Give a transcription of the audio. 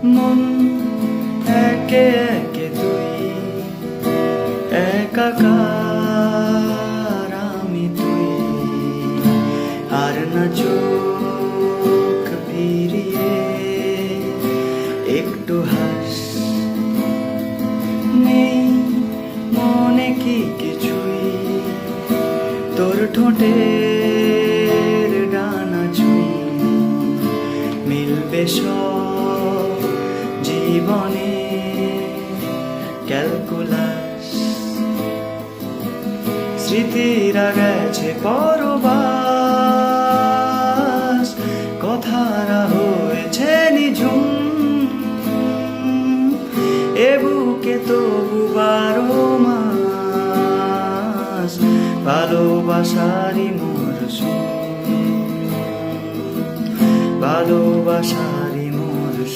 মন একে একে তুই একাকার, আমি তুই আর না চোখ ফিরিয়ে একটু হাস। নেই মনে কি কিছুই, তোর ঠোঁটের ডানা ছুঁই মিলবে সব জীবনে ক্যালকুলাস। স্মৃতিরা গেছে পরবাস, কথারা হয়েছে নিঝুম, এ বুকে তবু 12 মাস ভালোবাসারই মরশুম, ভালোবাসা